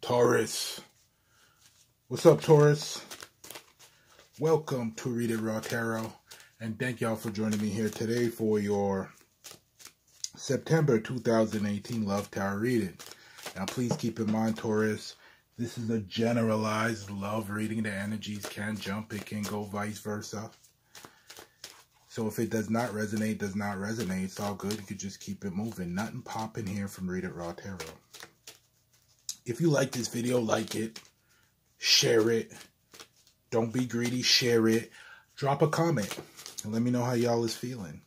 Taurus. What's up, Taurus? Welcome to Read It Raw Tarot, and thank y'all for joining me here today for your September 2018 Love Tarot reading. Now, please keep in mind, Taurus, this is a generalized love reading. The energies can jump. It can go vice versa. So if it does not resonate, does not resonate, it's all good. You could just keep it moving. Nothing popping here from Read It Raw Tarot. If you like this video, like it, share it. Don't be greedy, share it. Drop a comment and let me know how y'all is feeling.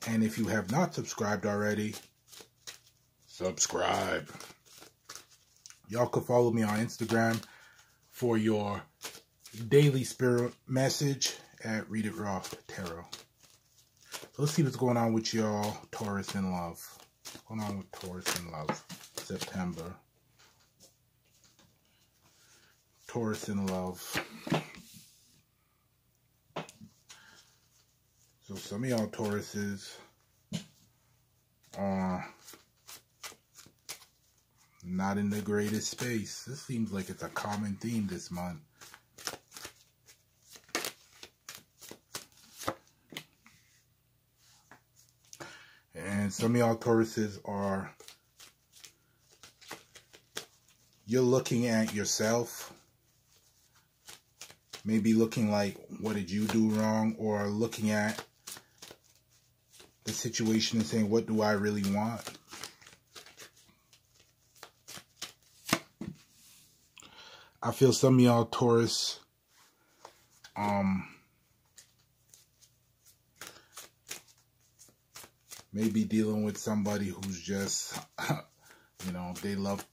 And if you have not subscribed already, subscribe. Y'all can follow me on Instagram for your daily spirit message at Read It Raw Tarot. So let's see what's going on with y'all, Taurus in love. What's going on with Taurus in love? September. Taurus in love. So some of y'all Tauruses are not in the greatest space. This seems like it's a common theme this month. And some of y'all Tauruses are, you're looking at yourself. Maybe looking like, what did you do wrong? Or looking at the situation and saying, what do I really want? I feel some of y'all Taurus maybe dealing with somebody who's just you know, they love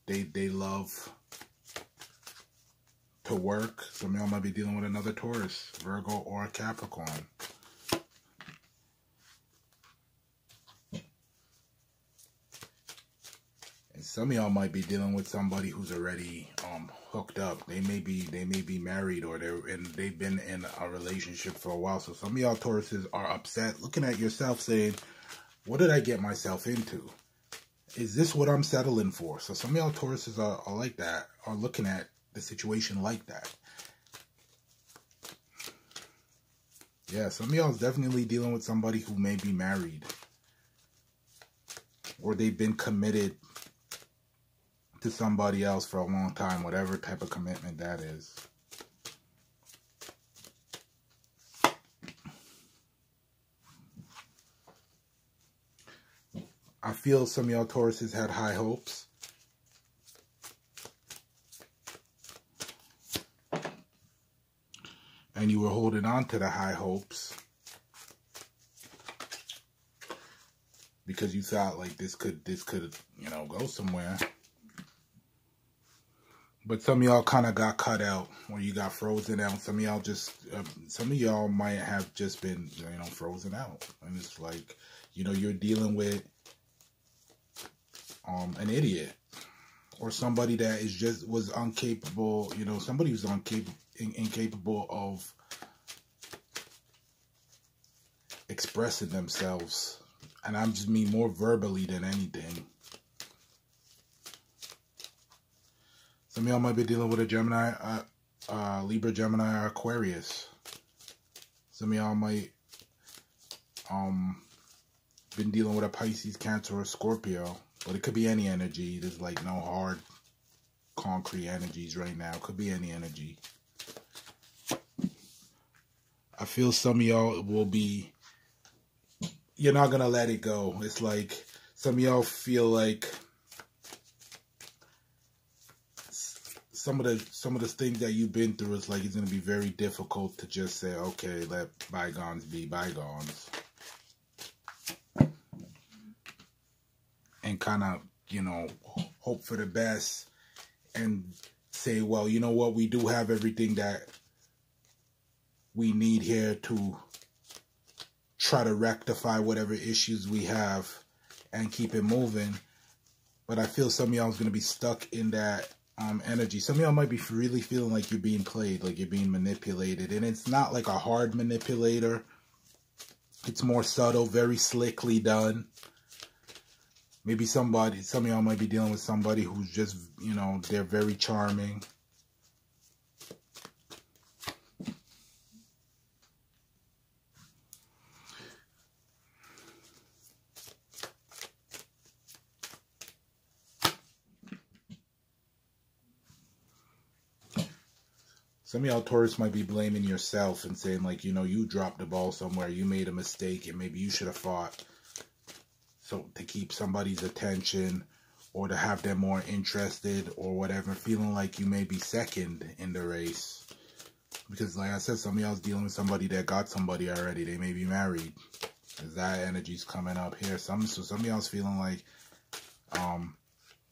to work. Some of y'all might be dealing with another Taurus, Virgo, or Capricorn. And some of y'all might be dealing with somebody who's already hooked up. They may be married, or they've been in a relationship for a while. So some of y'all Tauruses are upset, looking at yourself saying, what did I get myself into? Is this what I'm settling for? So some of y'all Tauruses are like that, are looking at the situation like that. Yeah, some of y'all is definitely dealing with somebody who may be married, or they've been committed to somebody else for a long time, whatever type of commitment that is. I feel some of y'all Tauruses had high hopes. And you were holding on to the high hopes because you thought like this could, you know, go somewhere. But some of y'all kind of got cut out, or you got frozen out. Some of y'all just, some of y'all might have just been, you know, frozen out. And it's like, you know, you're dealing with an idiot, or somebody that is just was incapable, you know, somebody who's incapable of expressing themselves. And I just mean more verbally than anything. Some of y'all might be dealing with a Gemini, Libra, Gemini, or Aquarius. Some of y'all might been dealing with a Pisces, Cancer, or Scorpio. But it could be any energy. There's like no hard, concrete energies right now. It could be any energy. I feel some of y'all will be, you're not going to let it go. It's like some of y'all feel like some of the things that you've been through, it's like it's going to be very difficult to just say, okay, let bygones be bygones. And kind of, you know, hope for the best and say, well, you know what, we do have everything that we need here to try to rectify whatever issues we have and keep it moving. But I feel some of y'all is going to be stuck in that energy. Some of y'all might be really feeling like you're being played, like you're being manipulated. And it's not like a hard manipulator. It's more subtle, very slickly done. Maybe some of y'all might be dealing with somebody who's just, you know, they're very charming. Some of y'all Taurus might be blaming yourself and saying, like, you know, you dropped the ball somewhere, you made a mistake, and maybe you should have fought. So to keep somebody's attention or to have them more interested or whatever, feeling like you may be second in the race. Because like I said, some of y'all's dealing with somebody that got somebody already. They may be married. That energy's coming up here. So some of y'all's feeling like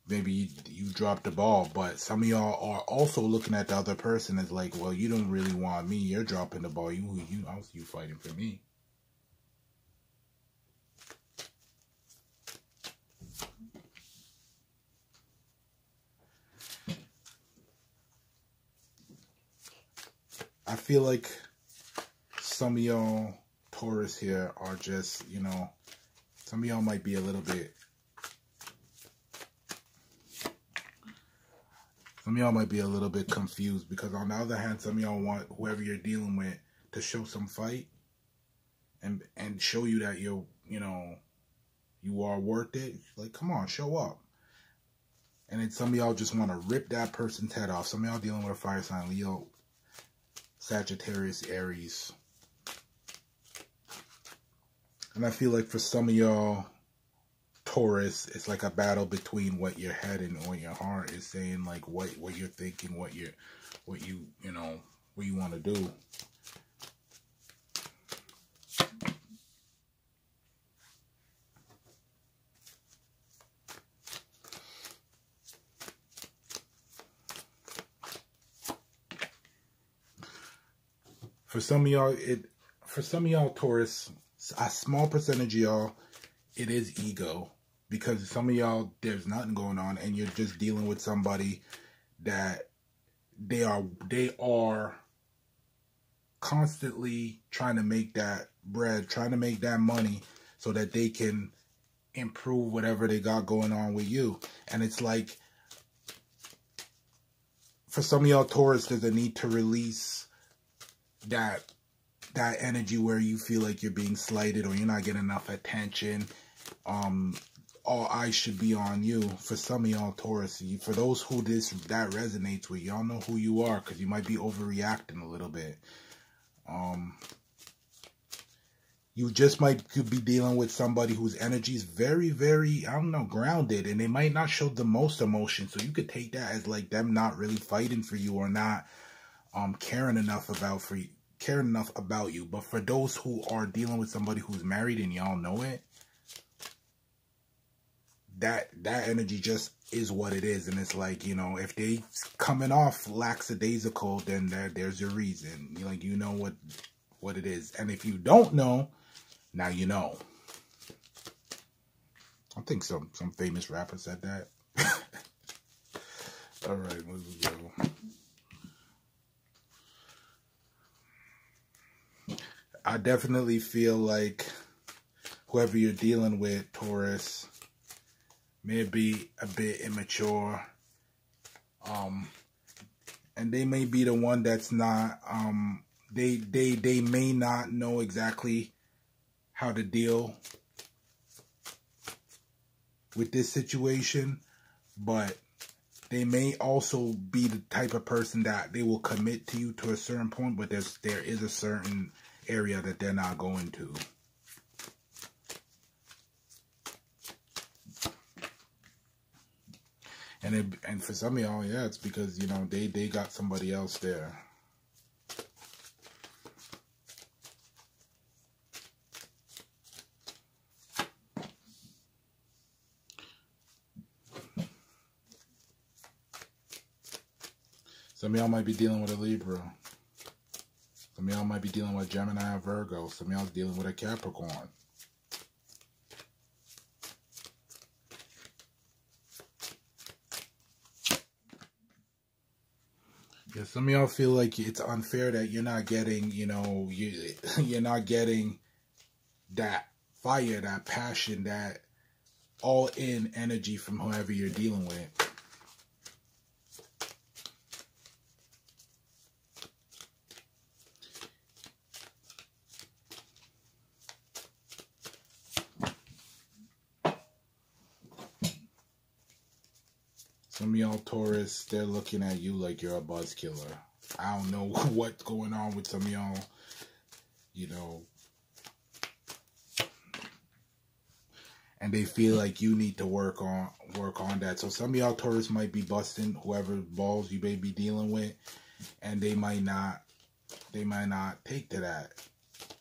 maybe you dropped the ball, but some of y'all are also looking at the other person as like, well, you don't really want me. You're dropping the ball. You fighting for me. I feel like some of y'all Taurus here are just, you know, some of y'all might be a little bit, confused, because on the other hand, some of y'all want whoever you're dealing with to show some fight and show you that you are worth it. Like, come on, show up. And then some of y'all just want to rip that person's head off. Some of y'all dealing with a fire sign, Leo, Sagittarius, Aries. And I feel like for some of y'all Taurus, it's like a battle between what your head and what your heart is saying, like what you're thinking, what you want to do. For some of y'all Taurus, a small percentage of y'all, it is ego. Because some of y'all, there's nothing going on, and you're just dealing with somebody that they are constantly trying to make that bread, trying to make that money so that they can improve whatever they got going on with you. And it's like, for some of y'all Taurus, there's a need to release that energy where you feel like you're being slighted or you're not getting enough attention. All eyes should be on you. For some of y'all Taurus, for those who that resonates with, y'all know who you are, because you might be overreacting a little bit. You just could be dealing with somebody whose energy is very, very, I don't know, grounded, and they might not show the most emotion. So you could take that as like them not really fighting for you or not caring enough about you. But for those who are dealing with somebody who's married and y'all know it, that energy just is what it is. And it's like, you know, if they coming off lackadaisical, then there's your reason. Like, you know what it is. And if you don't know, now you know. I think some famous rapper said that. All right, let's go. I definitely feel like whoever you're dealing with, Taurus, may be a bit immature. And they may be the one that's not, they may not know exactly how to deal with this situation, but they may also be the type of person that they will commit to you to a certain point, but there is a certain area that they're not going to. And for some of y'all, yeah, it's because, you know, they got somebody else there. Some of y'all might be dealing with a Libra. Some of y'all might be dealing with Gemini or Virgo. Some of y'all dealing with a Capricorn. Yeah, some of y'all feel like it's unfair that you're not getting, you know, you're not getting that fire, that passion, that all-in energy from whoever you're dealing with. Some of y'all Taurus, they're looking at you like you're a buzz killer. I don't know what's going on with some of y'all, you know. And they feel like you need to work on that. So some of y'all Taurus might be busting whoever balls you may be dealing with, and they might not take to that.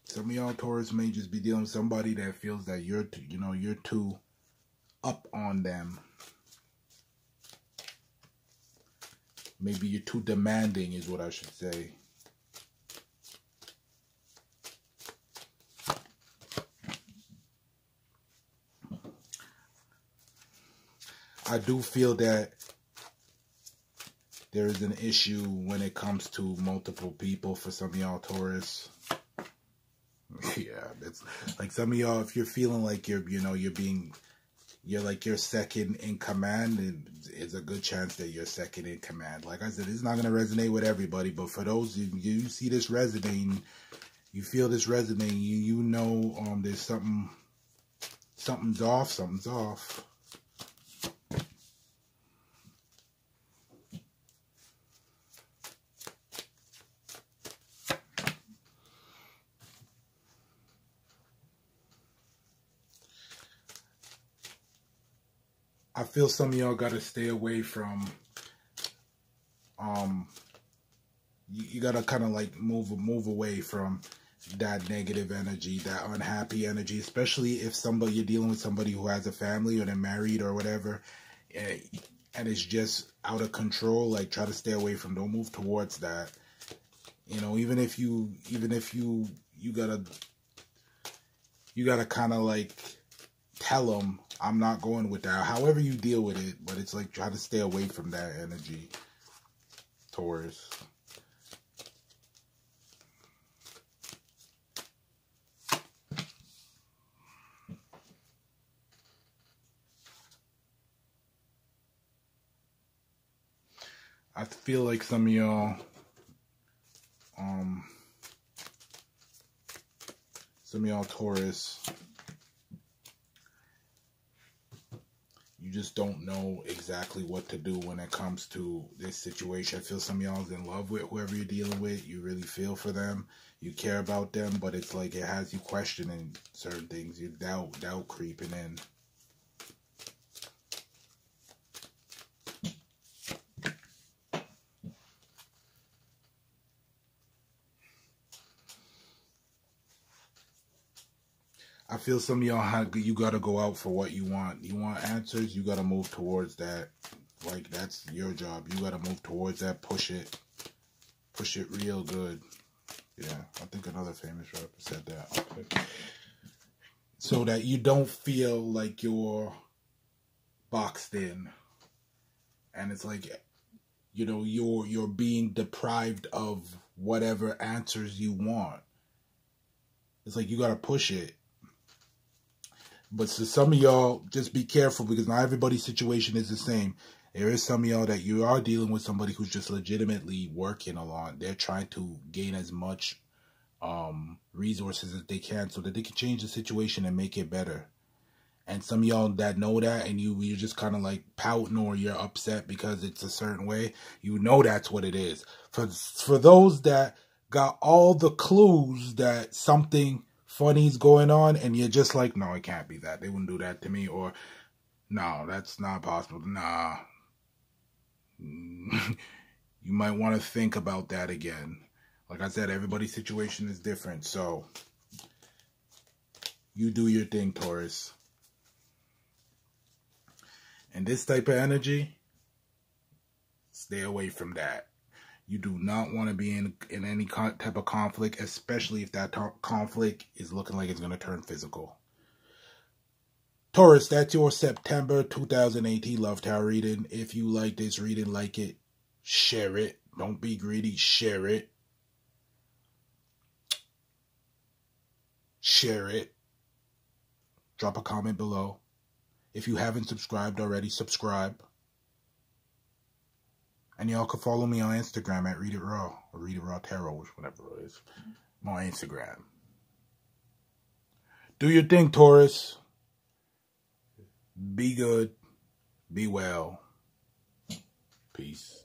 Some of y'all Taurus may just be dealing with somebody that feels that you're too up on them. Maybe you're too demanding is what I should say. I do feel that there is an issue when it comes to multiple people for some of y'all Taurus. Yeah, it's like some of y'all, if you're feeling like you're like you're second in command, and it's a good chance that you're second in command. Like I said, it's not going to resonate with everybody, but for those you see this resonating, you feel this resonating, you know there's something's off. I feel some of y'all gotta stay away from, you gotta kind of like move away from that negative energy, that unhappy energy, especially if you're dealing with somebody who has a family or they're married or whatever, and it's just out of control. Like, try to stay away from, don't move towards that. You know, even if you gotta kind of like tell them, I'm not going with that. However you deal with it, but it's like, try to stay away from that energy, Taurus. I feel like some of y'all, Taurus, you just don't know exactly what to do when it comes to this situation. I feel some of y'all's in love with whoever you're dealing with. You really feel for them. You care about them, but it's like it has you questioning certain things. You doubt creeping in. I feel some of y'all, you got to go out for what you want. You want answers, you got to move towards that. Like, that's your job. You got to move towards that. Push it real good. Yeah, I think another famous rapper said that. Okay. So that you don't feel like you're boxed in. And it's like, you know, you're being deprived of whatever answers you want. It's like you got to push it. But to some of y'all, just be careful, because not everybody's situation is the same. There is some of y'all that you are dealing with somebody who's just legitimately working a lot. They're trying to gain as much resources as they can so that they can change the situation and make it better. And some of y'all that know that, and you're just kind of like pouting, or you're upset because it's a certain way, you know that's what it is. For those that got all the clues that something funny's going on, and you're just like, no, it can't be that. They wouldn't do that to me, or no, that's not possible. Nah. You might want to think about that again. Like I said, everybody's situation is different, so you do your thing, Taurus. And this type of energy, stay away from that. You do not want to be in any type of conflict, especially if that conflict is looking like it's going to turn physical. Taurus, that's your September 2018 Love Tarot reading. If you like this reading, like it, share it. Don't be greedy, share it. Share it. Drop a comment below. If you haven't subscribed already, subscribe. And y'all can follow me on Instagram at Read It Raw or Read It Raw Tarot, whatever it is. I'm on Instagram. Do your thing, Taurus. Be good. Be well. Peace.